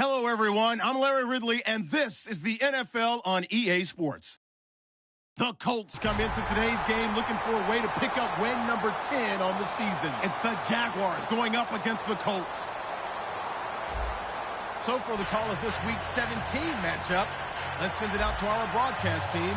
Hello, everyone. I'm Larry Ridley, and this is the NFL on EA Sports. The Colts come into today's game looking for a way to pick up win number 10 on the season. It's the Jaguars going up against the Colts. So for the call of this week's 17 matchup, let's send it out to our broadcast team,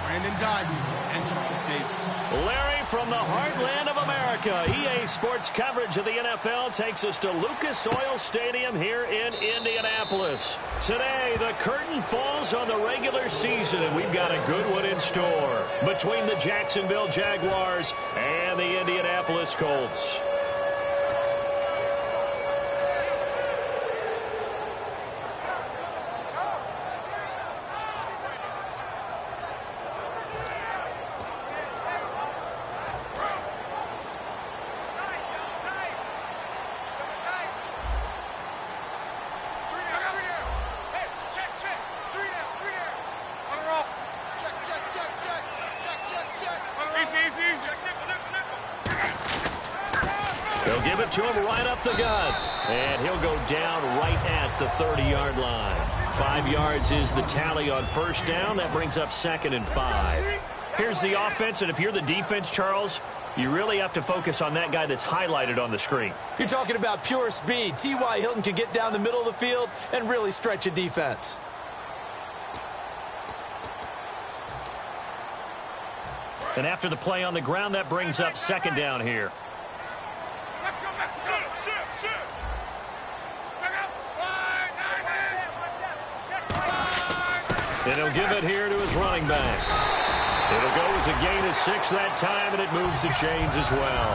Brandon Godden and Charles Davis. Larry, from the heartland of America, EA Sports coverage of the NFL takes us to Lucas Oil Stadium here in Indianapolis. Today, the curtain falls on the regular season, and we've got a good one in store between the Jacksonville Jaguars and the Indianapolis Colts. They'll give it to him right up the gut. And he'll go down right at the 30-yard line. 5 yards is the tally on first down. That brings up 2nd and 5. Here's the offense, and if you're the defense, Charles, you really have to focus on that guy that's highlighted on the screen. You're talking about pure speed. T.Y. Hilton can get down the middle of the field and really stretch a defense. And after the play on the ground, that brings up 2nd down here. And he'll give it here to his running back. It'll go as a gain of 6 that time, and it moves the chains as well.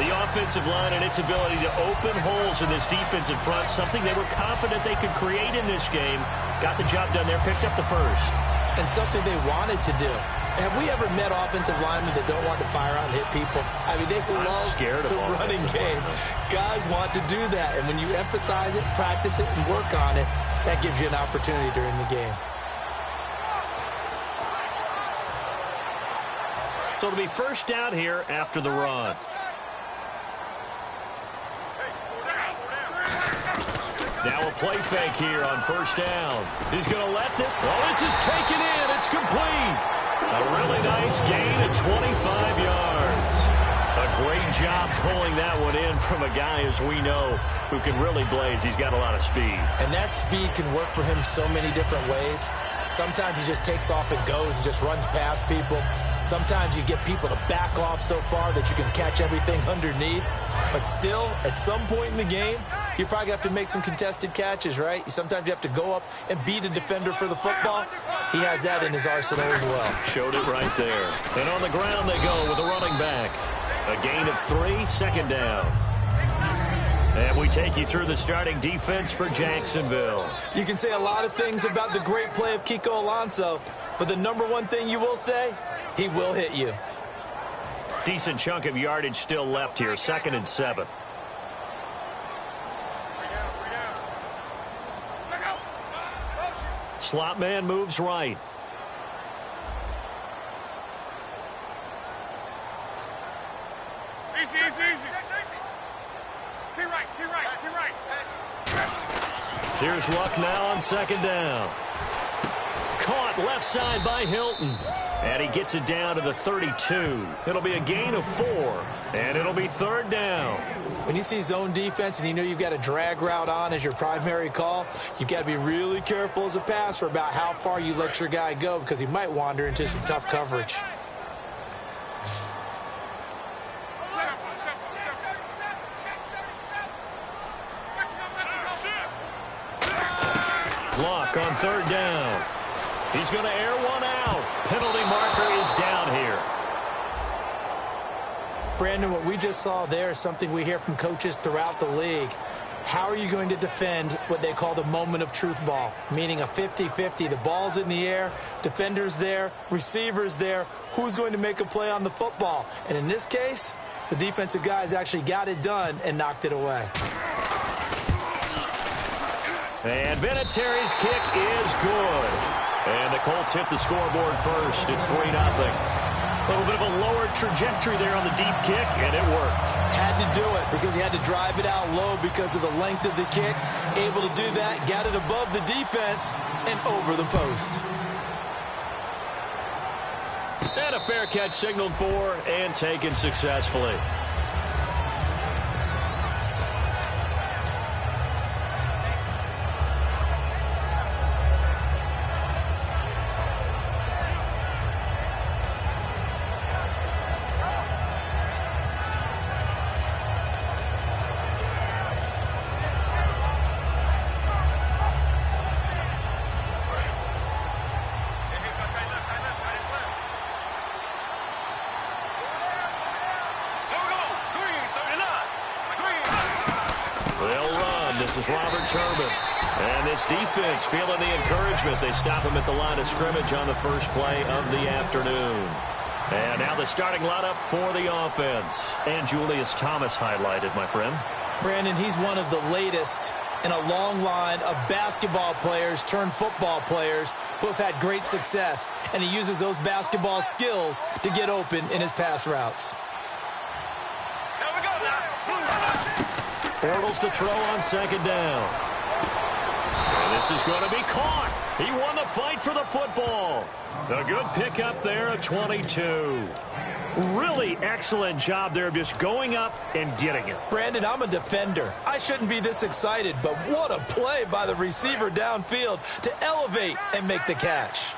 The offensive line and its ability to open holes in this defensive front, something they were confident they could create in this game. Got the job done there, picked up the first. And something they wanted to do. Have we ever met offensive linemen that don't want to fire out and hit people? I mean, they love the running game. Guys want to do that, and when you emphasize it, practice it, and work on it, that gives you an opportunity during the game. So it'll be first down here after the run. Now a play fake here on first down. He's going to let this. Oh, this is taken in. It's complete. A really nice gain of 25 yards. A great job pulling that one in from a guy, as we know, who can really blaze. He's got a lot of speed. And that speed can work for him so many different ways. Sometimes he just takes off and goes and just runs past people. Sometimes you get people to back off so far that you can catch everything underneath. But still, at some point in the game, you probably have to make some contested catches, right? Sometimes you have to go up and beat a defender for the football. He has that in his arsenal as well. Showed it right there. And on the ground they go with a running back. A gain of 3, 2nd down. And we take you through the starting defense for Jacksonville. You can say a lot of things about the great play of Kiko Alonso, but the number one thing you will say, he will hit you. Decent chunk of yardage still left here. 2nd and 7. Slot man moves right. Here's Luck now on 2nd down. Caught left side by Hilton. And he gets it down to the 32. It'll be a gain of 4. And it'll be 3rd down. When you see zone defense and you know you've got a drag route on as your primary call, you've got to be really careful as a passer about how far you let your guy go because he might wander into some tough coverage. Luck on 3rd down. He's going to air one out. Penalty marker is down here. Brandon, what we just saw there is something we hear from coaches throughout the league. How are you going to defend what they call the moment of truth ball, meaning a 50-50? The ball's in the air, defender's there, receiver's there. Who's going to make a play on the football? And in this case, the defensive guys actually got it done and knocked it away. And Vinatieri's kick is good. And the Colts hit the scoreboard first. It's 3-0. A little bit of a lower trajectory there on the deep kick, and it worked. Had to do it because he had to drive it out low because of the length of the kick. Able to do that, got it above the defense, and over the post. And a fair catch signaled for and taken successfully. This is Robert Turbin. And this defense feeling the encouragement. They stop him at the line of scrimmage on the first play of the afternoon. And now the starting lineup for the offense. And Julius Thomas highlighted, my friend. Brandon, he's one of the latest in a long line of basketball players turned football players who have had great success. And he uses those basketball skills to get open in his pass routes. Bortles to throw on second down. And this is going to be caught. He won the fight for the football. A good pickup there at 22. Really excellent job there of just going up and getting it. Brandon, I'm a defender. I shouldn't be this excited, but what a play by the receiver downfield to elevate and make the catch.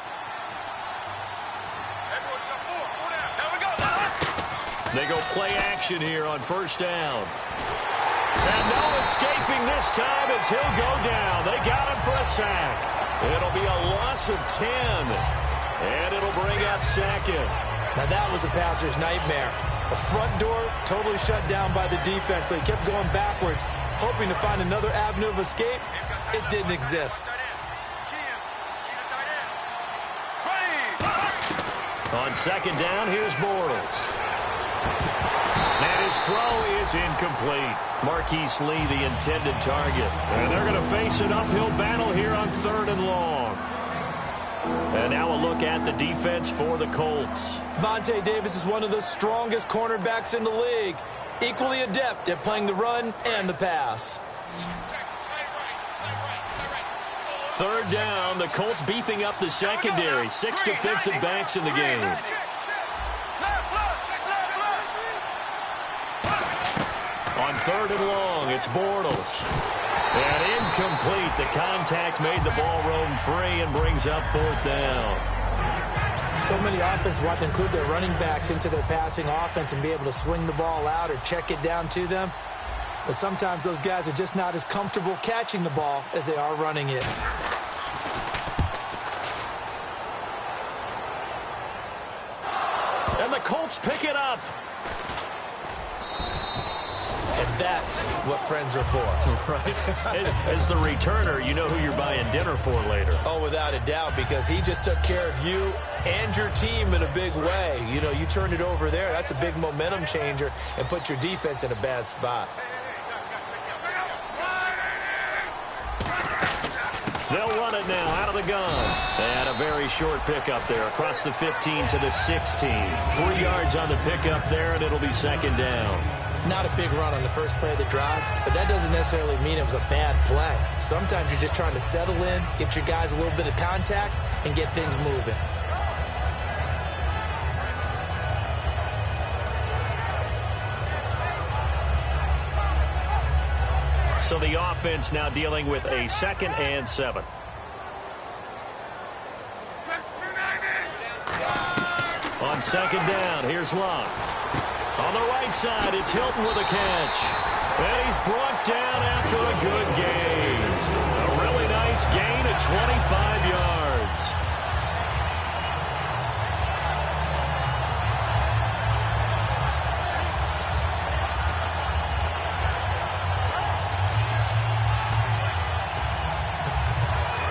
They go play action here on first down. And no escaping this time as he'll go down. They got him for a sack. It'll be a loss of 10. And it'll bring up second. Now that was a passer's nightmare. The front door totally shut down by the defense, so he kept going backwards, hoping to find another avenue of escape. It didn't exist. On second down, here's Bortles. And his throw is incomplete. Marquise Lee, the intended target. And they're going to face an uphill battle here on third and long. And now a look at the defense for the Colts. Vontae Davis is one of the strongest cornerbacks in the league. Equally adept at playing the run and the pass. Third down, the Colts beefing up the secondary. 6 defensive backs in the game. On third and long, it's Bortles. And incomplete. The contact made the ball roam free and brings up fourth down. So many offenses want to include their running backs into their passing offense and be able to swing the ball out or check it down to them. But sometimes those guys are just not as comfortable catching the ball as they are running it. And the Colts pick it up. And that's what friends are for. Right. As the returner, you know who you're buying dinner for later. Oh, without a doubt, because he just took care of you and your team in a big way. You know, you turned it over there. That's a big momentum changer and put your defense in a bad spot. They'll run it now out of the gun. And a very short pickup there across the 15 to the 16. 3 yards on the pickup there, and it'll be second down. Not a big run on the first play of the drive, but that doesn't necessarily mean it was a bad play. Sometimes you're just trying to settle in, get your guys a little bit of contact, and get things moving. So the offense now dealing with a 2nd and 7. On second down, here's Locke. On the right side, it's Hilton with a catch. And he's brought down after a good gain. A really nice gain of 25 yards.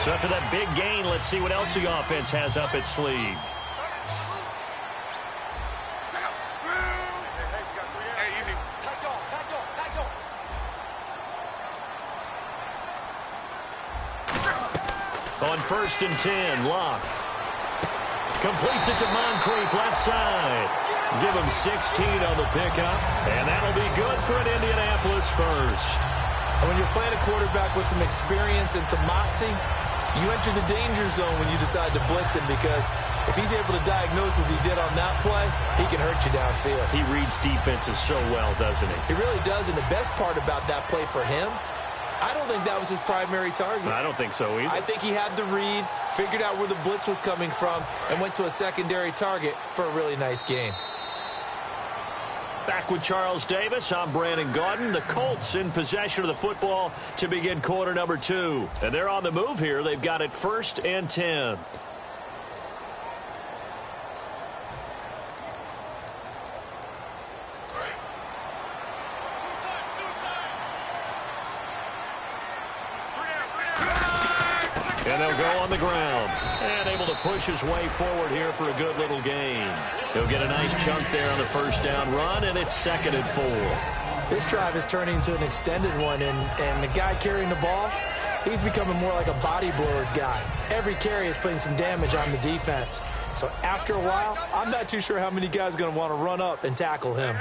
So after that big gain, let's see what else the offense has up its sleeve. On 1st and 10, Locke. Completes it to Moncrief, left side. Give him 16 on the pickup, and that'll be good for an Indianapolis first. And when you're playing a quarterback with some experience and some moxie, you enter the danger zone when you decide to blitz him, because if he's able to diagnose as he did on that play, he can hurt you downfield. He reads defenses so well, doesn't he? He really does, and the best part about that play for him, I don't think that was his primary target. I don't think so either. I think he had the read, figured out where the blitz was coming from, and went to a secondary target for a really nice gain. Back with Charles Davis, I'm Brandon Gaudin. The Colts in possession of the football to begin quarter number 2. And they're on the move here. They've got it 1st and 10. And they'll go on the ground. And able to push his way forward here for a good little gain. He'll get a nice chunk there on the first down run, and it's 2nd and 4. This drive is turning into an extended one, and the guy carrying the ball, he's becoming more like a body blows guy. Every carry is putting some damage on the defense. So after a while, I'm not too sure how many guys are going to want to run up and tackle him.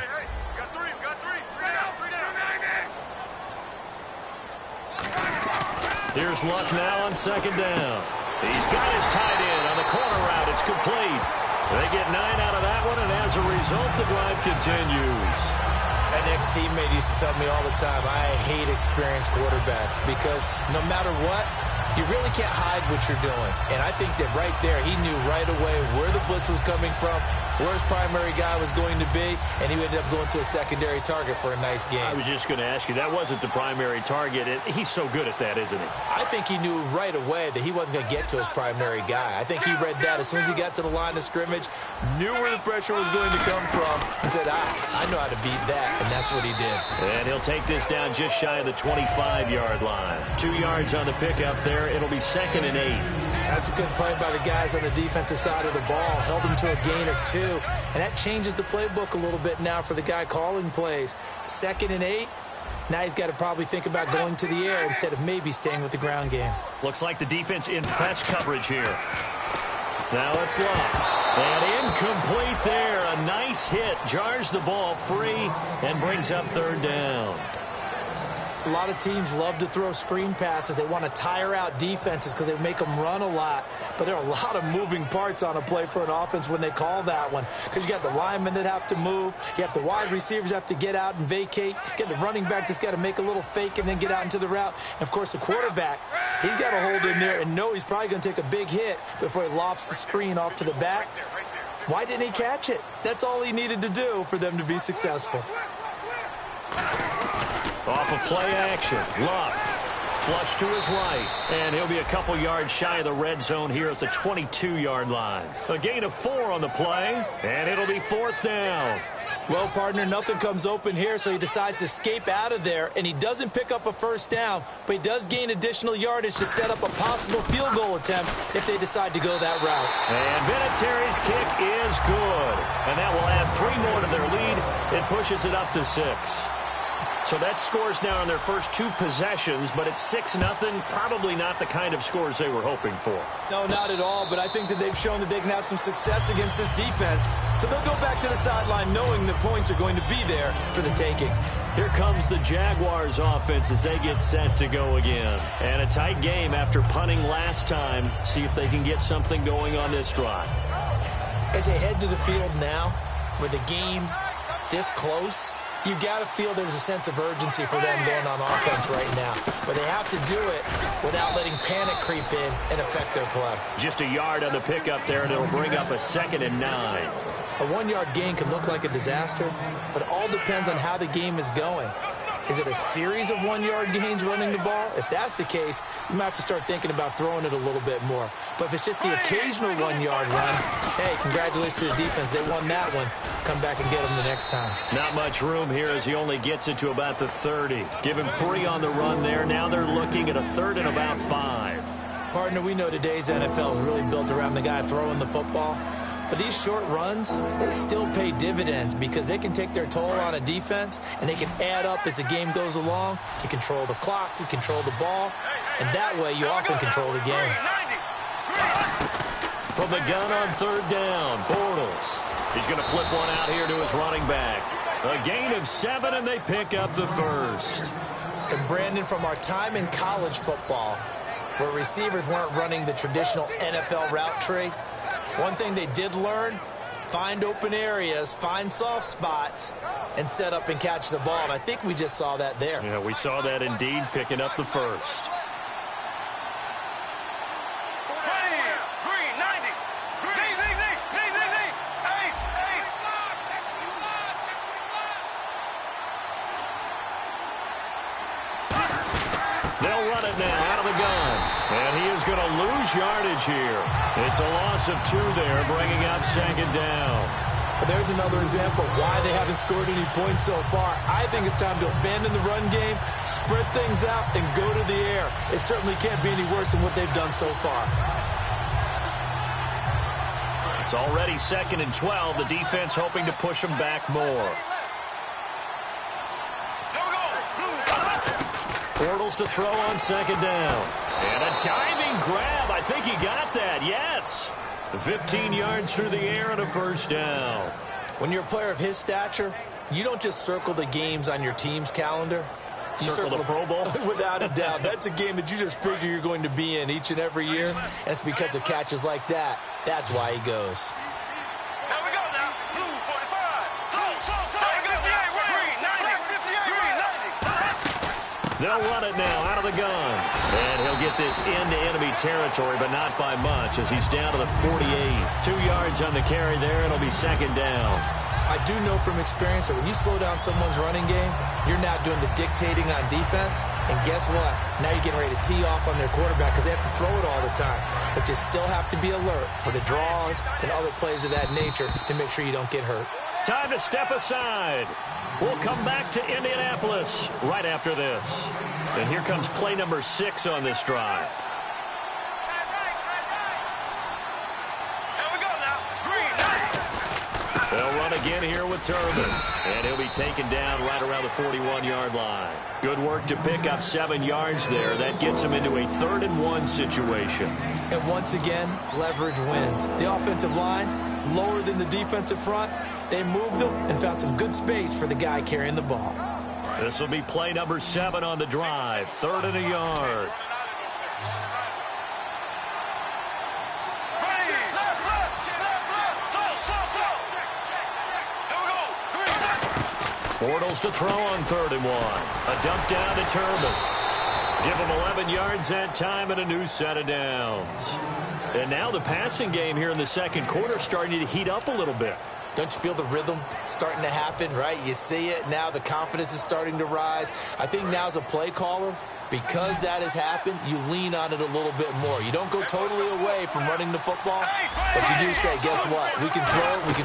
Here's Luck now on 2nd down. He's got his tight end on the corner route. It's complete. They get 9 out of that one, and as a result, the drive continues. An ex-teammate used to tell me all the time, I hate experienced quarterbacks, because no matter what, you really can't hide what you're doing. And I think that right there, he knew right away where the blitz was coming from, where his primary guy was going to be, and he ended up going to a secondary target for a nice game. I was just going to ask you, that wasn't the primary target. He's so good at that, isn't he? I think he knew right away that he wasn't going to get to his primary guy. I think he read that as soon as he got to the line of scrimmage, knew where the pressure was going to come from, and said, I know how to beat that, and that's what he did. And he'll take this down just shy of the 25-yard line. 2 yards on the pickup there. It'll be 2nd and 8. That's a good play by the guys on the defensive side of the ball. Held him to a gain of 2. And that changes the playbook a little bit now for the guy calling plays. 2nd and 8. Now he's got to probably think about going to the air instead of maybe staying with the ground game. Looks like the defense in press coverage here. Now it's Luck. And incomplete there. A nice hit. Jars the ball free and brings up 3rd down. A lot of teams love to throw screen passes. They want to tire out defenses because they make them run a lot. But there are a lot of moving parts on a play for an offense when they call that one. Because you got the linemen that have to move. You have the wide receivers have to get out and vacate. You got the running back that's got to make a little fake and then get out into the route. And, of course, the quarterback, he's got to hold in there and know he's probably going to take a big hit before he lofts the screen off to the back. Why didn't he catch it? That's all he needed to do for them to be successful. Off of play action, Luck flush to his right, and he'll be a couple yards shy of the red zone here at the 22-yard line. A gain of 4 on the play, and it'll be 4th down. Well, partner, nothing comes open here, so he decides to escape out of there, and he doesn't pick up a first down, but he does gain additional yardage to set up a possible field goal attempt if they decide to go that route. And Vinatieri's kick is good, and that will add 3 more to their lead. It pushes it up to 6. So that scores now on their first 2 possessions, but it's 6-0. Probably not the kind of scores they were hoping for. No, not at all, but I think that they've shown that they can have some success against this defense. So they'll go back to the sideline knowing the points are going to be there for the taking. Here comes the Jaguars offense as they get set to go again. And a tight game after punting last time. See if they can get something going on this drive. As they head to the field now, with the game this close, you've got to feel there's a sense of urgency for them going on offense right now. But they have to do it without letting panic creep in and affect their play. Just a yard on the pickup there, and it'll bring up a 2nd and 9. A 1-yard gain can look like a disaster, but it all depends on how the game is going. Is it a series of 1-yard gains running the ball? If that's the case, you might have to start thinking about throwing it a little bit more. But if it's just the occasional 1-yard run, hey, congratulations to the defense. They won that one. Come back and get them the next time. Not much room here as he only gets it to about the 30. Give him 3 on the run there. Now they're looking at a 3rd and about 5. Partner, we know today's NFL is really built around the guy throwing the football. But these short runs, they still pay dividends because they can take their toll on a defense and they can add up as the game goes along. You control the clock, you control the ball, and that way you often control the game. from the gun on third down. Bortles. He's going to flip one out here to his running back. A gain of 7, and they pick up the first. And Brandon, from our time in college football, where receivers weren't running the traditional NFL route tree, one thing they did learn, find open areas, find soft spots, and set up and catch the ball. And I think we just saw that there. Yeah, we saw that indeed, picking up the first. They'll run it now out of the gun. And he is going to lose yardage here. It's a loss of 2 there, bringing up second down. There's another example of why they haven't scored any points so far. I think it's time to abandon the run game, spread things out, and go to the air. It certainly can't be any worse than what they've done so far. It's already 2nd and 12. The defense hoping to push them back more. Bortles to throw on second down. And a diving grab. I think he got that. Yes. 15 yards through the air and a first down. When you're a player of his stature, you don't just circle the games on your team's calendar. You circle the Pro Bowl? Without a doubt. That's a game that you just figure you're going to be in each and every year. And it's because of catches like that. That's why he goes. They'll run it now out of the gun. And he'll get this into enemy territory, but not by much as he's down to the 48. 2 yards on the carry there. It'll be second down. I do know from experience that when you slow down someone's running game, you're not doing the dictating on defense. And guess what? Now you're getting ready to tee off on their quarterback because they have to throw it all the time. But you still have to be alert for the draws and other plays of that nature to make sure you don't get hurt. Time to step aside. We'll come back to Indianapolis right after this. And here comes play number 6 on this drive. They'll run again here with Turbin. And he'll be taken down right around the 41-yard line. Good work to pick up 7 yards there. That gets him into a 3rd and 1 situation. And once again, leverage wins. The offensive line, lower than the defensive front. They moved them and found some good space for the guy carrying the ball. This will be play number 7 on the drive. 3rd and a yard. Bortles to throw on 3rd and 1. A dump down to Turbin. Give him 11 yards that time and a new set of downs. And now the passing game here in the second quarter starting to heat up a little bit. Don't you feel the rhythm starting to happen, right? You see it now. The confidence is starting to rise. I think now as a play caller, because that has happened, you lean on it a little bit more. You don't go totally away from running the football, but you do say, guess what? We can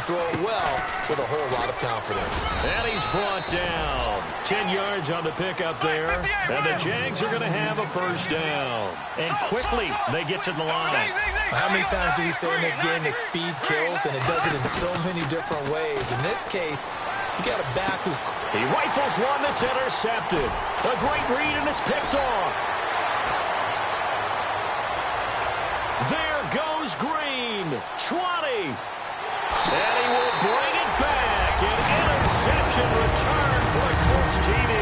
throw it well with a whole lot of confidence. And he's brought down. 10 yards on the pickup there. And the Jags are going to have a first down. And quickly, they get to the line. How many times do we say in this game that speed kills, and it does it in so many different ways? In this case, you got a back who's... He rifles one that's intercepted. A great read, and it's picked off. There goes Green. 20. And he will bring it back. An interception return for a Colts TD.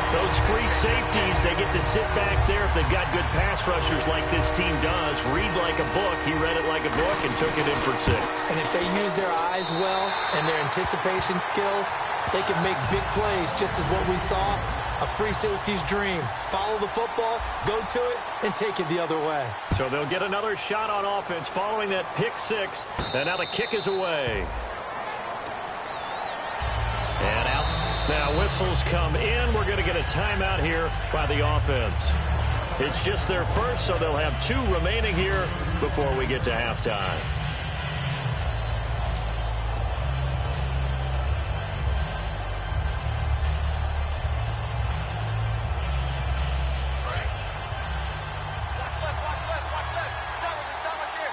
Those free safeties, they get to sit back there if they've got good pass rushers like this team does. Read like a book. He read it like a book and took it in for 6. And if they use their eyes well and their anticipation skills, they can make big plays, just as what we saw. A free safety's dream. Follow the football, go to it, and take it the other way. So they'll get another shot on offense following that pick 6. And now the kick is away. And out. Now whistles come in. We're going to get a timeout here by the offense. It's just their first, so they'll have 2 remaining here before we get to halftime.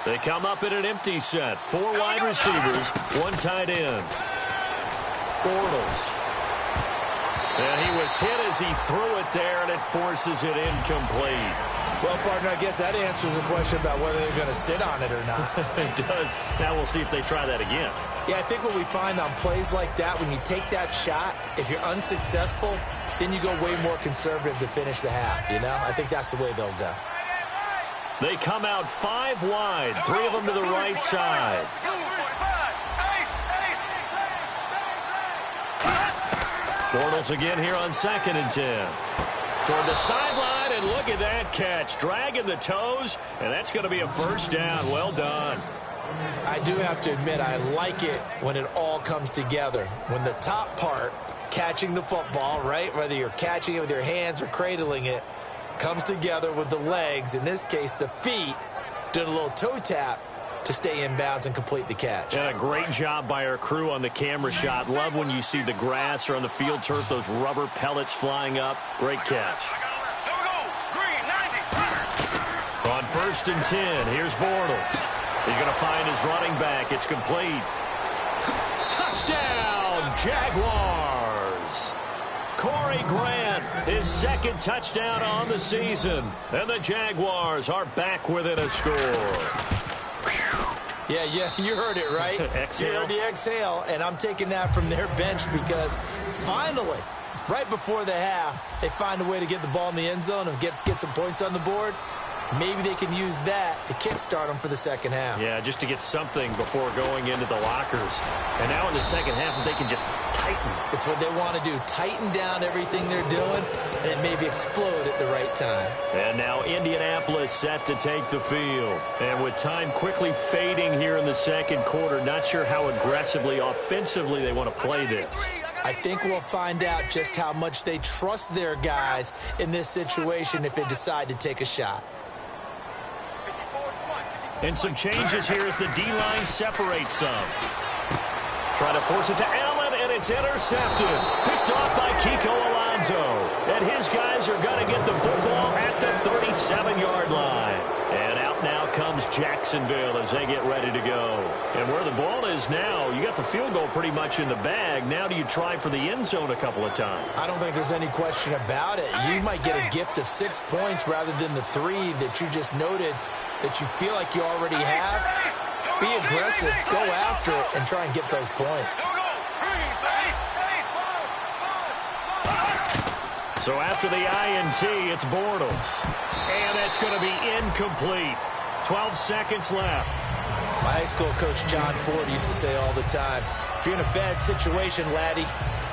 They come up in an empty set. 4 wide receivers, 1 tight end. Bortles. And he was hit as he threw it there, and it forces it incomplete. Well, partner, I guess that answers the question about whether they're going to sit on it or not. It does. Now we'll see if they try that again. Yeah, I think what we find on plays like that, when you take that shot, if you're unsuccessful, then you go way more conservative to finish the half, you know? I think that's the way they'll go. They come out 5 wide, 3 of them to the right side. Bortles again here on 2nd and 10. Toward the sideline, and look at that catch. Dragging the toes, and that's going to be a first down. Well done. I do have to admit, I like it when it all comes together. When the top part, catching the football, right, whether you're catching it with your hands or cradling it, comes together with the legs, in this case the feet, doing a little toe tap to stay in bounds and complete the catch. And a great job by our crew on the camera shot. Love when you see the grass or on the field turf, those rubber pellets flying up. Great catch. On 1st and 10, here's Bortles. He's going to find his running back. It's complete. Touchdown, Jaguars. Corey Grant, his 2nd touchdown on the season. And the Jaguars are back within a score. Yeah, you heard it, right? Exhale. You heard the exhale, and I'm taking that from their bench because finally, right before the half, they find a way to get the ball in the end zone and get some points on the board. Maybe they can use that to kickstart them for the second half. Yeah, just to get something before going into the lockers. And now in the second half, if they can just tighten. It's what they want to do. Tighten down everything they're doing, and it maybe explode at the right time. And now Indianapolis set to take the field. And with time quickly fading here in the second quarter, not sure how aggressively, offensively they want to play this. I think we'll find out just how much they trust their guys in this situation if they decide to take a shot. And some changes here as the D-line separates some. Try to force it to Allen, and it's intercepted. Picked off by Kiko Alonso. And his guys are going to get the football at the 37-yard line. And out now comes Jacksonville as they get ready to go. And where the ball is now, you got the field goal pretty much in the bag. Now do you try for the end zone a couple of times? I don't think there's any question about it. You might get a gift of 6 points rather than the 3 that you just noted that you feel like you already have. Be aggressive, go after it, and try and get those points. So after the INT, it's Bortles. And it's going to be incomplete. 12 seconds left. My high school coach, John Ford, used to say all the time, if you're in a bad situation, laddie,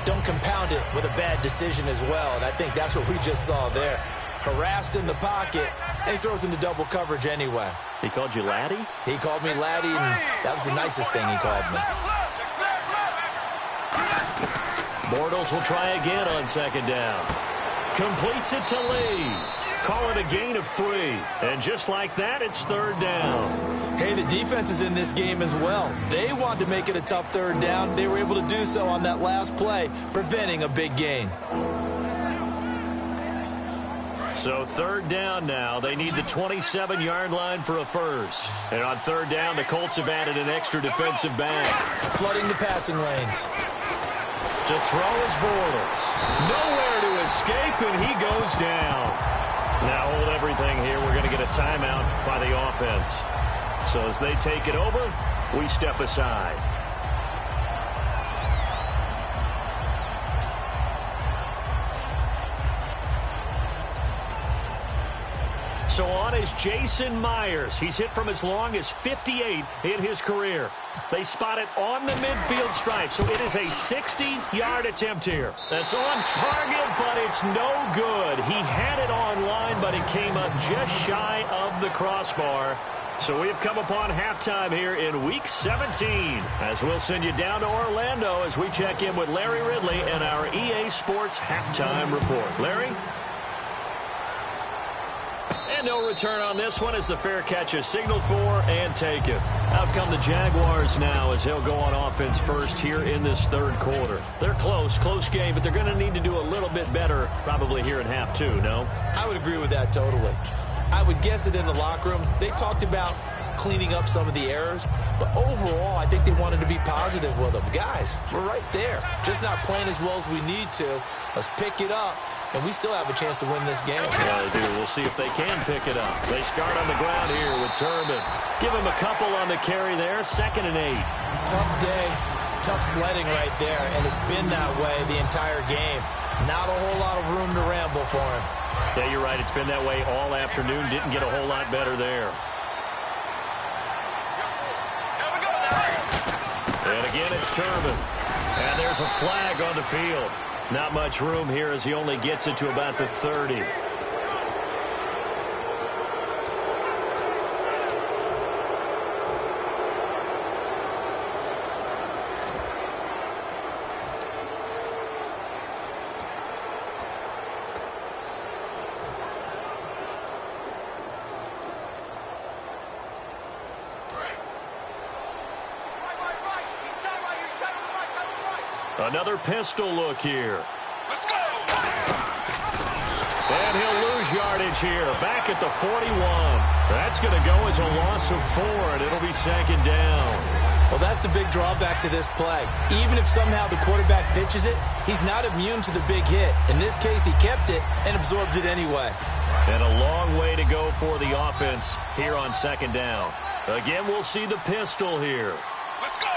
don't compound it with a bad decision as well. And I think that's what we just saw there. Harassed in the pocket, and he throws into double coverage anyway. He called you laddie? He called me laddie, and that was the nicest thing he called me. Bortles will try again on 2nd down. Completes it to Lee. Call it a gain of 3. And just like that, it's 3rd down. Hey, the defense is in this game as well. They wanted to make it a tough 3rd down. They were able to do so on that last play, preventing a big gain. So 3rd down now. They need the 27-yard line for a first. And on 3rd down, the Colts have added an extra defensive back. Flooding the passing lanes. To throw is Bortles. Nowhere to escape, and he goes down. Now hold everything here. We're going to get a timeout by the offense. So as they take it over, we step aside. So on is Jason Myers. He's hit from as long as 58 in his career. They spot it on the midfield stripe, so it is a 60-yard attempt here. That's on target, but it's no good. He had it on line, but it came up just shy of the crossbar. So we have come upon halftime here in Week 17, as we'll send you down to Orlando as we check in with Larry Ridley and our EA Sports Halftime Report. Larry? And no return on this one as the fair catch is signaled for and taken. Out come the Jaguars now as they'll go on offense first here in this 3rd quarter. They're close game, but they're going to need to do a little bit better probably here in half 2, no? I would agree with that totally. I would guess it in the locker room. They talked about cleaning up some of the errors, but overall, I think they wanted to be positive with them. Guys, we're right there. Just not playing as well as we need to. Let's pick it up and we still have a chance to win this game. Yeah, they do. We'll see if they can pick it up. They start on the ground here with Turbin. Give him a couple on the carry there. 2nd and 8. Tough day, tough sledding right there, and it's been that way the entire game. Not a whole lot of room to ramble for him. Yeah, you're right. It's been that way all afternoon. Didn't get a whole lot better there. And again, it's Turbin. And there's a flag on the field. Not much room here as he only gets it to about the 30. Another pistol look here. Let's go! And he'll lose yardage here. Back at the 41. That's going to go as a loss of 4, and it'll be 2nd down. Well, that's the big drawback to this play. Even if somehow the quarterback pitches it, he's not immune to the big hit. In this case, he kept it and absorbed it anyway. And a long way to go for the offense here on 2nd down. Again, we'll see the pistol here. Let's go!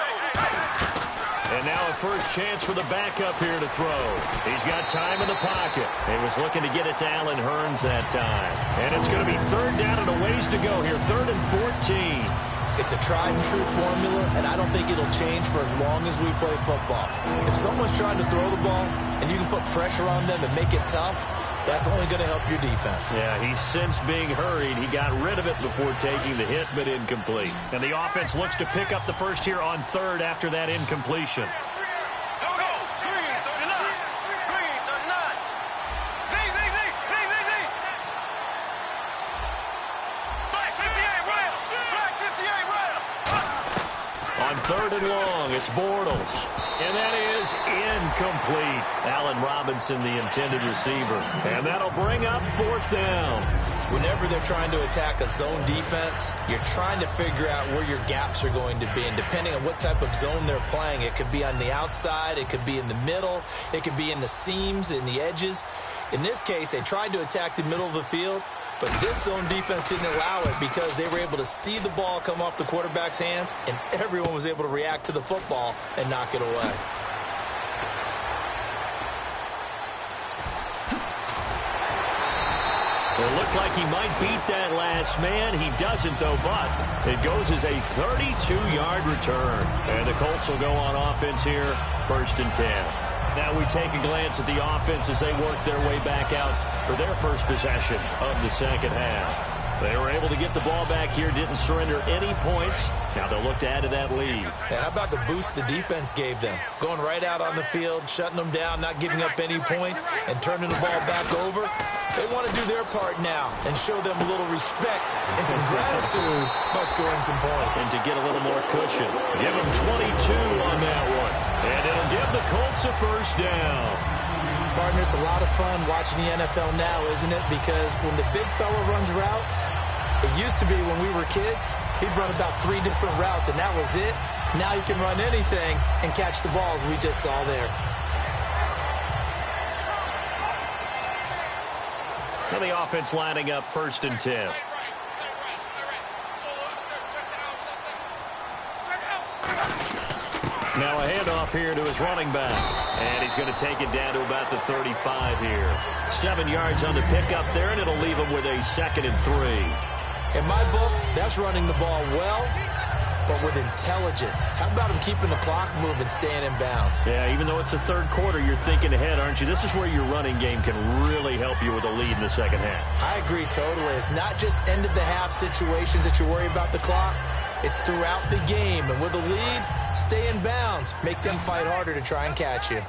And now a first chance for the backup here to throw. He's got time in the pocket. He was looking to get it to Allen Hurns that time. And it's going to be 3rd down and a ways to go here. 3rd and 14. It's a tried and true formula, and I don't think it'll change for as long as we play football. If someone's trying to throw the ball and you can put pressure on them and make it tough, that's only going to help your defense. Yeah, he's since being hurried. He got rid of it before taking the hit, but incomplete. And the offense looks to pick up the first here on 3rd after that incompletion. On 3rd and long, it's Bortles. And that is incomplete. Allen Robinson, the intended receiver. And that'll bring up 4th down. Whenever they're trying to attack a zone defense, you're trying to figure out where your gaps are going to be. And depending on what type of zone they're playing, it could be on the outside, it could be in the middle, it could be in the seams, in the edges. In this case, they tried to attack the middle of the field, but this zone defense didn't allow it because they were able to see the ball come off the quarterback's hands, and everyone was able to react to the football and knock it away. It looked like he might beat that last man. He doesn't, though, but it goes as a 32-yard return. And the Colts will go on offense here, 1st and 10. Now we take a glance at the offense as they work their way back out for their first possession of the 2nd half. They were able to get the ball back here, didn't surrender any points. Now they'll look to add to that lead. Yeah, how about the boost the defense gave them? Going right out on the field, shutting them down, not giving up any points, and turning the ball back over. They want to do their part now and show them a little respect and some gratitude by scoring some points. And to get a little more cushion. Give them 22 on that one. And it'll give the Colts a 1st down. Partner, it's a lot of fun watching the NFL now, isn't it? Because when the big fella runs routes, it used to be when we were kids, he'd run about 3 different routes, and that was it. Now he can run anything and catch the balls we just saw there. And the offense lining up 1st and 10. Now a handoff here to his running back. And he's going to take it down to about the 35 here. 7 yards on the pickup there, and it'll leave him with a 2nd and 3. In my book, that's running the ball well, but with intelligence. How about him keeping the clock moving, staying in bounds? Yeah, even though it's the 3rd quarter, you're thinking ahead, aren't you? This is where your running game can really help you with a lead in the 2nd half. I agree totally. It's not just end-of-the-half situations that you worry about the clock. It's throughout the game. And with a lead, stay in bounds. Make them fight harder to try and catch you.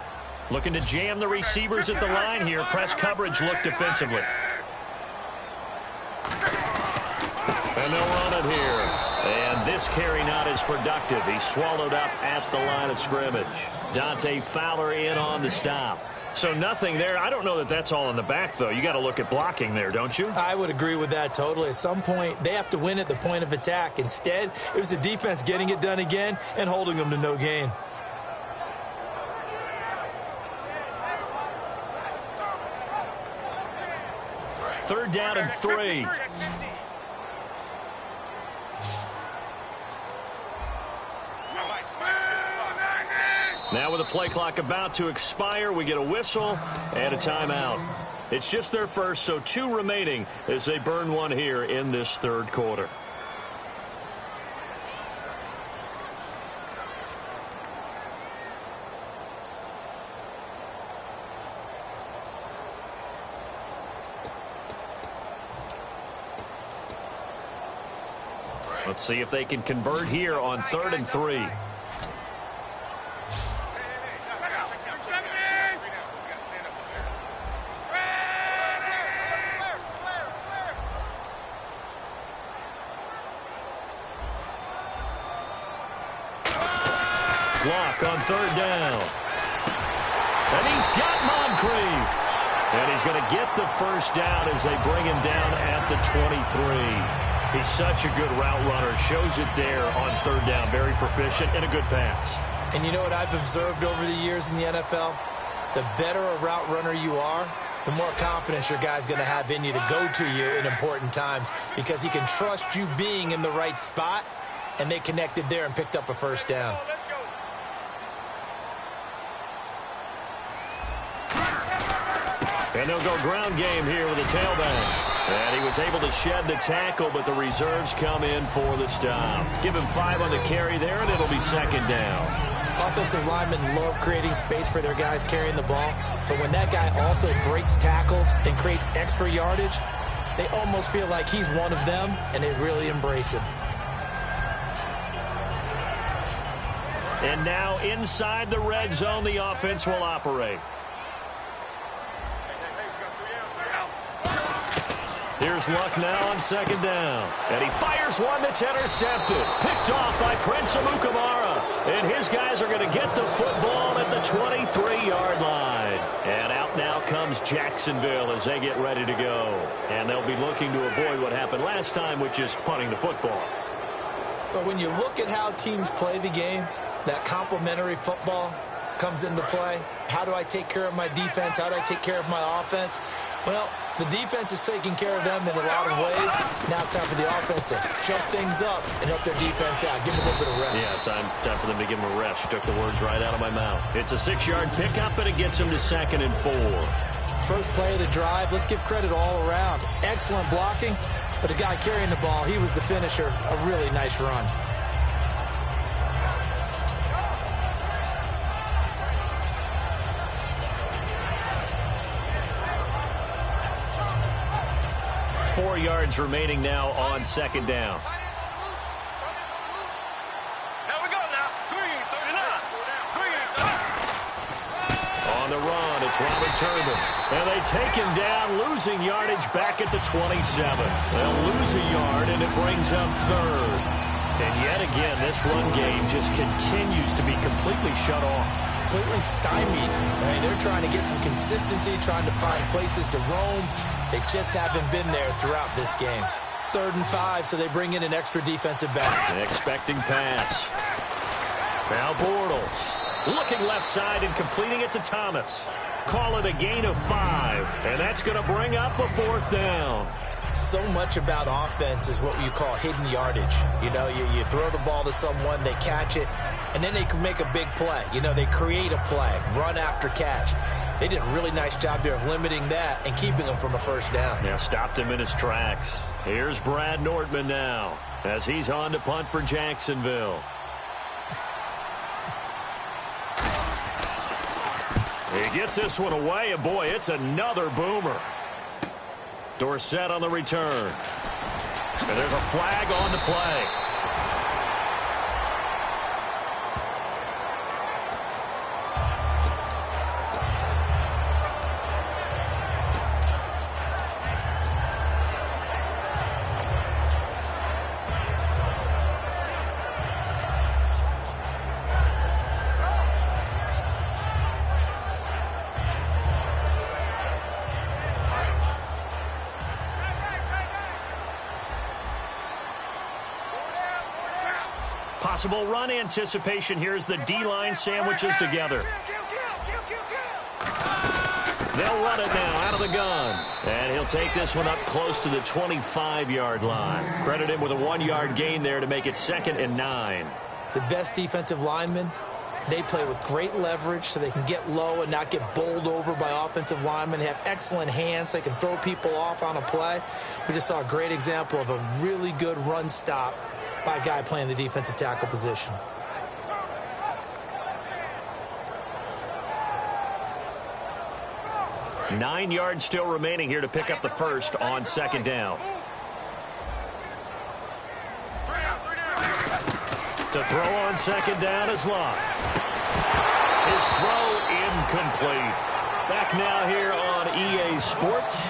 Looking to jam the receivers at the line here. Press coverage look defensively. And they'll run it here. And this carry not as productive. He's swallowed up at the line of scrimmage. Dante Fowler in on the stop. So nothing there. I don't know that that's all in the back, though. You got to look at blocking there, don't you? I would agree with that totally. At some point, they have to win at the point of attack. Instead, it was the defense getting it done again and holding them to no gain. down and 3. Now with the play clock about to expire, we get a whistle and a timeout. It's just their first, so 2 remaining as they burn one here in this third quarter. Let's see if they can convert here on 3rd and 3. Block on 3rd down. And he's got Moncrief. And he's going to get the first down as they bring him down at the 23. He's such a good route runner. Shows it there on 3rd down. Very proficient and a good pass. And you know what I've observed over the years in the NFL? The better a route runner you are, the more confidence your guy's going to have in you to go to you in important times because he can trust you being in the right spot, and they connected there and picked up a first down. And they'll go ground game here with a tailback. And he was able to shed the tackle, but the reserves come in for the stop. Give him 5 on the carry there, and it'll be 2nd down. Offensive linemen love creating space for their guys carrying the ball, but when that guy also breaks tackles and creates extra yardage, they almost feel like he's one of them, and they really embrace him. And now inside the red zone, the offense will operate. Here's Luck now on 2nd down. And he fires one that's intercepted. Picked off by Prince Amukamara. And his guys are going to get the football at the 23-yard line. And out now comes Jacksonville as they get ready to go. And they'll be looking to avoid what happened last time, which is punting the football. But when you look at how teams play the game, that complementary football comes into play. How do I take care of my defense? How do I take care of my offense? Well, the defense is taking care of them in a lot of ways. Now it's time for the offense to jump things up and help their defense out. Give them a little bit of rest. Yeah, time for them to give them a rest. You took the words right out of my mouth. It's a 6-yard pickup, and it gets them to 2nd and 4. First play of the drive, let's give credit all around. Excellent blocking, but the guy carrying the ball, he was the finisher. A really nice run. Four yards remaining now on 2nd down. On the run, it's Robert Turbin. And they take him down, losing yardage back at the 27. They'll lose a yard, and it brings up 3rd. And yet again, this run game just continues to be completely shut off. Completely stymied. I mean, they're trying to get some consistency, trying to find places to roam. They just haven't been there throughout this game. 3rd and 5, so they bring in an extra defensive back. An expecting pass. Now Bortles looking left side and completing it to Thomas. Call it a gain of 5, and that's going to bring up a 4th down. So much about offense is what you call hidden yardage. You know, you throw the ball to someone, they catch it, and then they can make a big play. You know, they create a play, run after catch. They did a really nice job there of limiting that and keeping him from a first down. Yeah, stopped him in his tracks. Here's Brad Nordman now as he's on to punt for Jacksonville. He gets this one away, and boy, it's another boomer. Dorsett on the return. And there's a flag on the play. Possible run anticipation here as the D-line sandwiches together. They'll run it now out of the gun. And he'll take this one up close to the 25-yard line. Credit him with a 1-yard gain there to make it 2nd and 9. The best defensive linemen, they play with great leverage so they can get low and not get bowled over by offensive linemen. They have excellent hands. They can throw people off on a play. We just saw a great example of a really good run stop by a guy playing the defensive tackle position. Nine yards still remaining here to pick up the first on 2nd down. To throw on 2nd down is Locke. His throw incomplete. Back now here on EA Sports.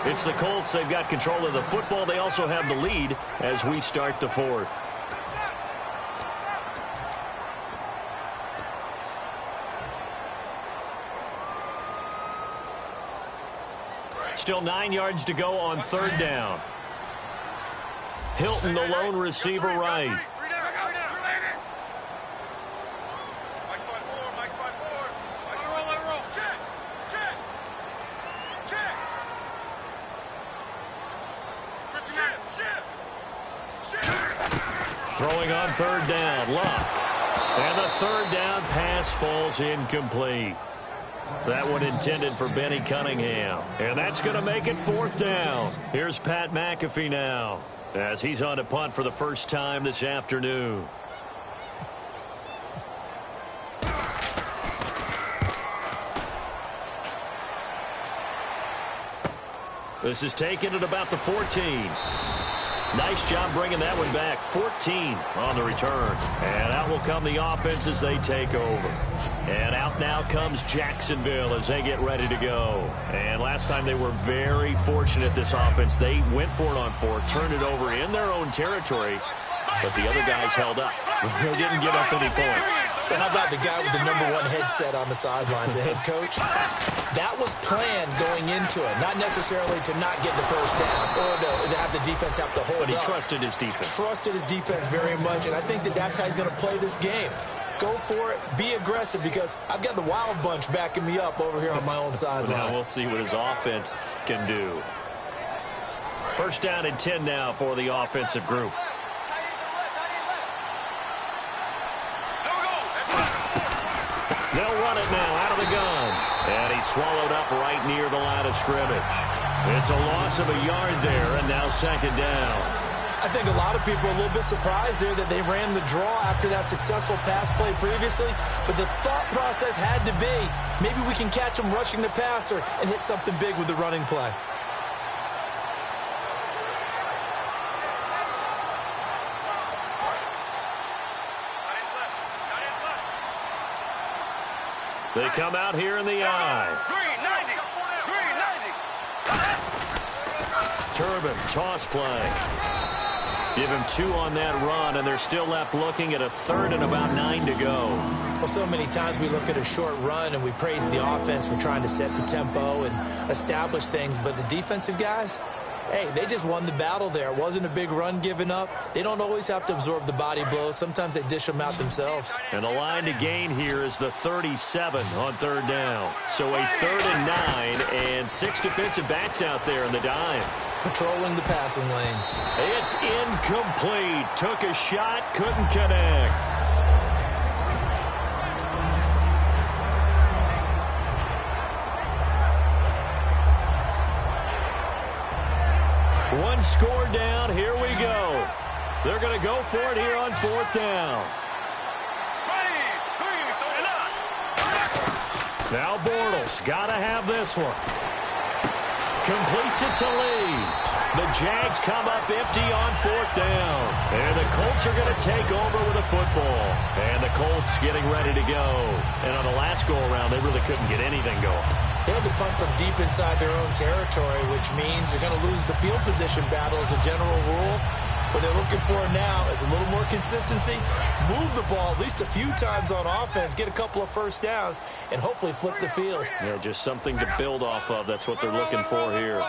It's the Colts. They've got control of the football. They also have the lead as we start the 4th. Still 9 yards to go on 3rd down. Hilton, the lone receiver, right. Throwing on 3rd down, Luck. And the 3rd down pass falls incomplete. That one intended for Benny Cunningham. And that's going to make it 4th down. Here's Pat McAfee now as he's on to punt for the first time this afternoon. This is taken at about the 14. Nice job bringing that one back. 14 on the return. And out will come the offense as they take over. And out now comes Jacksonville as they get ready to go. And last time they were very fortunate, this offense. They went for it on 4, turned it over in their own territory, but the other guys held up. They didn't give up any points. So how about the guy with the #1 headset on the sidelines, the head coach? That was planned going into it, not necessarily to not get the first down or to have the defense have to hold up. But he trusted his defense. Trusted his defense very much, and I think that that's how he's going to play this game. Go for it, be aggressive, because I've got the Wild Bunch backing me up over here on my own sideline. Now we'll see what his offense can do. 1st down and 10 now for the offensive group. They'll run it now out of the gun. And he's swallowed up right near the line of scrimmage. It's a loss of a yard there, and now 2nd down. I think a lot of people are a little bit surprised there that they ran the draw after that successful pass play previously. But the thought process had to be, maybe we can catch them rushing the passer and hit something big with the running play. They come out here in the eye. 390. Turbin, toss play. Give him 2 on that run, and they're still left looking at a 3rd and about 9 to go. Well, so many times we look at a short run and we praise the offense for trying to set the tempo and establish things, but the defensive guys, hey, they just won the battle there. It wasn't a big run given up. They don't always have to absorb the body blows. Sometimes they dish them out themselves. And the line to gain here is the 37 on 3rd down. So a 3rd and 9 and 6 defensive backs out there in the dime. Patrolling the passing lanes. It's incomplete. Took a shot, couldn't connect. One score down. Here we go. They're going to go for it here on 4th down. Now Bortles got to have this one. Completes it to Lee. The Jags come up empty on 4th down. And the Colts are going to take over with the football. And the Colts getting ready to go. And on the last go-around, they really couldn't get anything going. They had to punt from deep inside their own territory, which means they're going to lose the field position battle as a general rule. What they're looking for now is a little more consistency, move the ball at least a few times on offense, get a couple of first downs, and hopefully flip the field. Yeah, just something to build off of. That's what they're looking for here.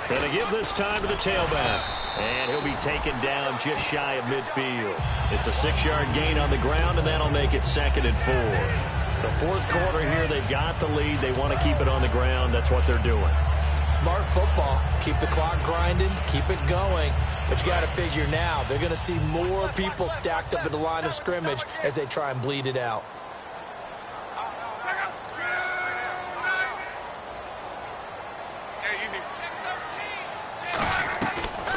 Going to give this time to the tailback. And he'll be taken down just shy of midfield. It's a 6-yard gain on the ground, and that'll make it 2nd and 4. The fourth quarter here, they've got the lead. They want to keep it on the ground. That's what they're doing. Smart football. Keep the clock grinding. Keep it going. But you got to figure now, they're going to see more people stacked up at the line of scrimmage as they try and bleed it out.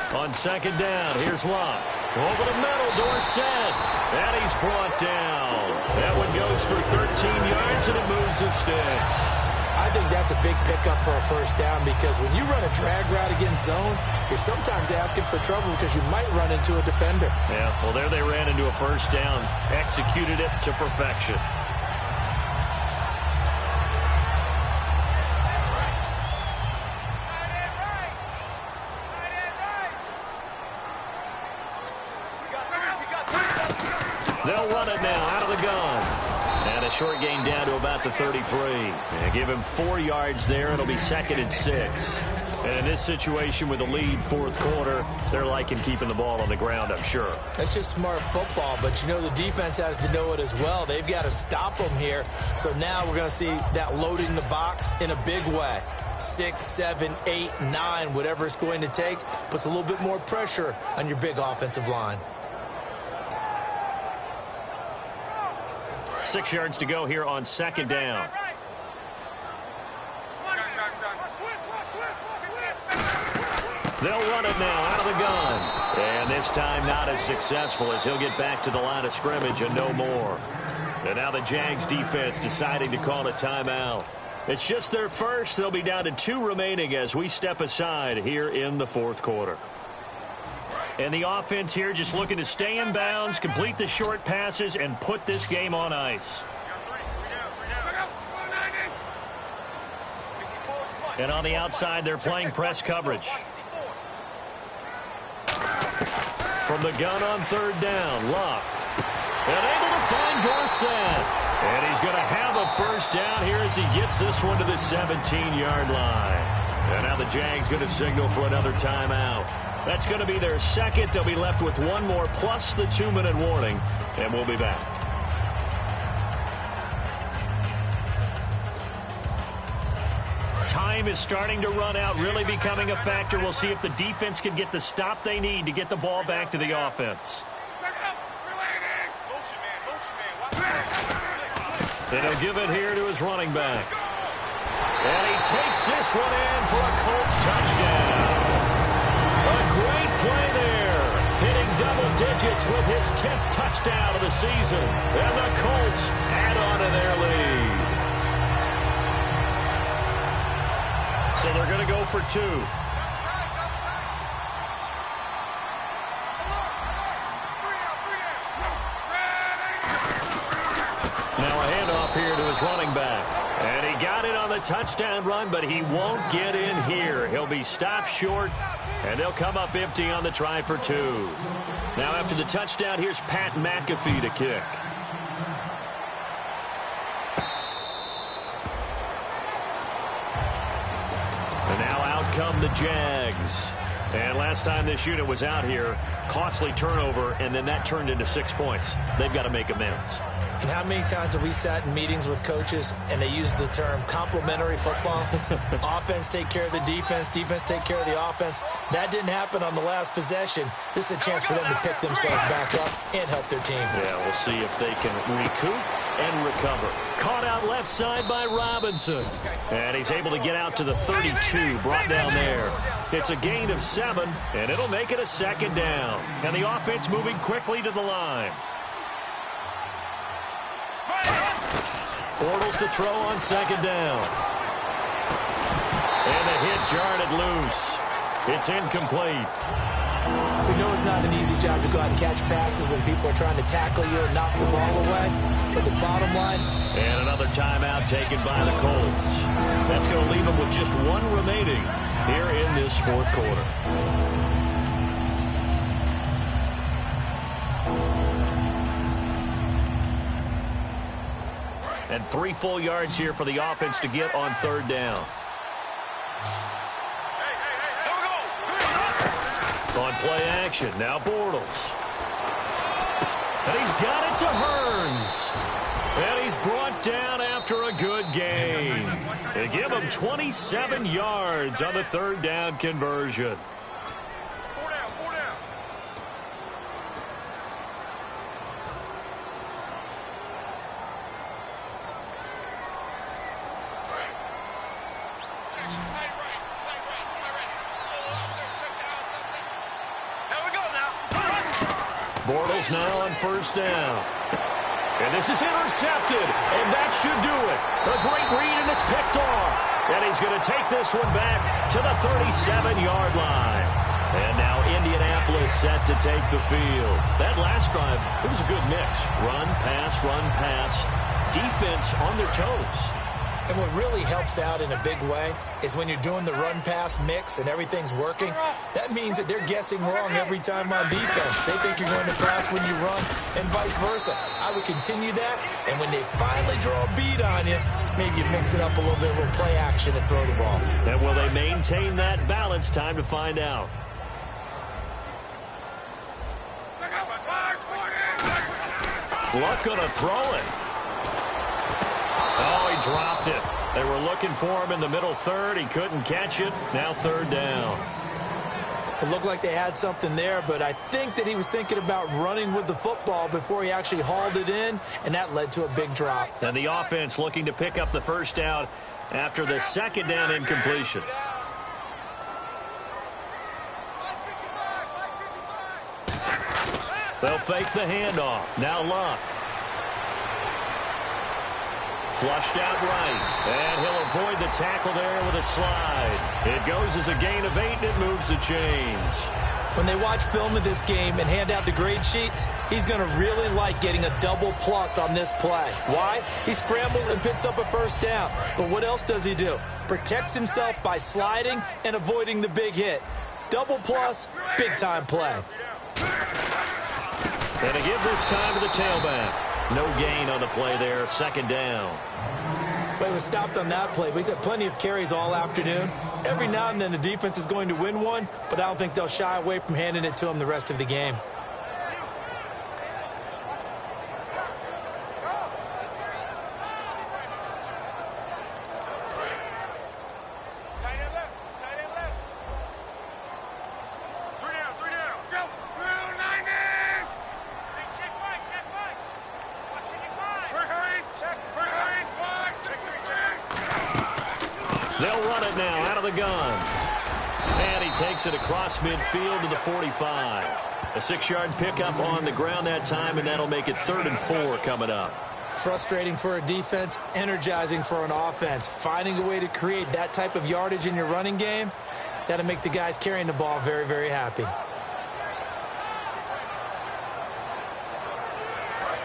On 2nd down, here's Locke. Over the middle, Dorsett. And he's brought down. That one goes for 13 yards, and it moves the sticks. I think that's a big pickup for a first down because when you run a drag route against zone, you're sometimes asking for trouble because you might run into a defender. Yeah, well, there they ran into a first down. Executed it to perfection. They'll run it now out of the gun. And a short gain down to about the 33. And give him 4 yards there. It'll be 2nd and 6. And in this situation with the lead fourth quarter, they're liking keeping the ball on the ground, I'm sure. That's just smart football, but you know the defense has to know it as well. They've got to stop them here. So now we're going to see that loading the box in a big way. 6, 7, 8, 9, whatever it's going to take, puts a little bit more pressure on your big offensive line. 6 yards to go here on 2nd down. They'll run it now out of the gun. And this time not as successful as he'll get back to the line of scrimmage and no more. And now the Jags defense deciding to call a timeout. It's just their first. They'll be down to 2 remaining as we step aside here in the fourth quarter. And the offense here just looking to stay in bounds, complete the short passes, and put this game on ice. And on the outside, they're playing press coverage. From the gun on 3rd down, Locke. And able to find Dorsett. And he's going to have a first down here as he gets this one to the 17-yard line. And now the Jags going to signal for another timeout. That's going to be their second. They'll be left with one more plus the 2-minute warning, and we'll be back. Time is starting to run out, really becoming a factor. We'll see if the defense can get the stop they need to get the ball back to the offense. And he'll give it here to his running back. And he takes this one in for a Colts touchdown. A great play there, hitting double digits with his 10th touchdown of the season. And the Colts add on to their lead. So they're going to go for 2. Now a handoff here to his running back. And he got it on the touchdown run, but he won't get in here. He'll be stopped short. And they'll come up empty on the try for 2. Now after the touchdown, here's Pat McAfee to kick. And now out come the Jags. And last time this unit was out here, costly turnover, and then that turned into 6 points. They've got to make amends. And how many times have we sat in meetings with coaches and they use the term complementary football? Offense take care of the defense, defense take care of the offense. That didn't happen on the last possession. This is a chance for them to pick themselves back up and help their team. Yeah, we'll see if they can recoup and recover. Caught out left side by Robinson. And he's able to get out to the 32, brought down there. It's a gain of 7, and it'll make it a 2nd down. And the offense moving quickly to the line. Bortles to throw on 2nd down. And the hit jarred it loose. It's incomplete. We know it's not an easy job to go out and catch passes when people are trying to tackle you and knock the ball away. But the bottom line... And another timeout taken by the Colts. That's going to leave them with just 1 remaining here in this fourth quarter. And 3 full yards here for the offense to get on 3rd down. Here we go. On play action, now Bortles. And he's got it to Hearns. And he's brought down after a good game. They give him 27 yards on the third down conversion. Bortles now on first down. And this is intercepted, and that should do it. A great read, and it's picked off. And he's going to take this one back to the 37-yard line. And now Indianapolis set to take the field. That last drive, it was a good mix. Run, pass, defense on their toes. And what really helps out in a big way is when you're doing the run-pass mix and everything's working, that means that they're guessing wrong every time on defense. They think you're going to pass when you run and vice versa. I would continue that, and when they finally draw a beat on you, maybe you mix it up a little bit, a little play action and throw the ball. And will they maintain that balance? Time to find out. Luck gonna throw it. Oh, he dropped it. They were looking for him in the middle third. He couldn't catch it. Now third down. It looked like they had something there, but I think that he was thinking about running with the football before he actually hauled it in, and that led to a big drop. And the offense looking to pick up the first down after the second down incompletion. They'll fake the handoff. Now Luck. Flushed out right, and he'll avoid the tackle there with a slide. It goes as a gain of 8, and it moves the chains. When they watch film of this game and hand out the grade sheets, he's going to really like getting a double plus on this play. Why? He scrambles and picks up a first down. But what else does he do? Protects himself by sliding and avoiding the big hit. Double plus, big-time play. And to give this time to the tailback. No gain on the play there, second down. Well, he was stopped on that play, but he's had plenty of carries all afternoon. Every now and then the defense is going to win one, but I don't think they'll shy away from handing it to him the rest of the game. They'll run it now out of the gun. And he takes it across midfield to the 45. A 6-yard pickup on the ground that time, and that'll make it 3rd and 4 coming up. Frustrating for a defense, energizing for an offense. Finding a way to create that type of yardage in your running game, that'll make the guys carrying the ball very, very happy.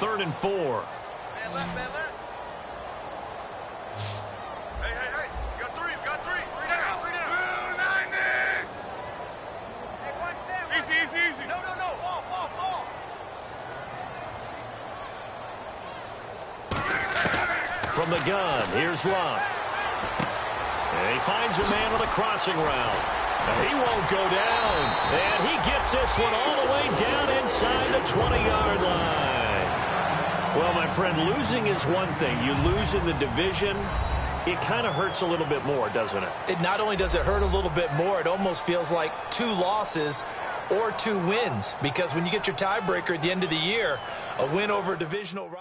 3rd and 4. From the gun, here's Luck. And he finds a man with a crossing route. And he won't go down. And he gets this one all the way down inside the 20-yard line. Well, my friend, losing is one thing. You lose in the division, it kind of hurts a little bit more, doesn't it? It not only does it hurt a little bit more, it almost feels like 2 losses or 2 wins. Because when you get your tiebreaker at the end of the year, a win over a divisional rival.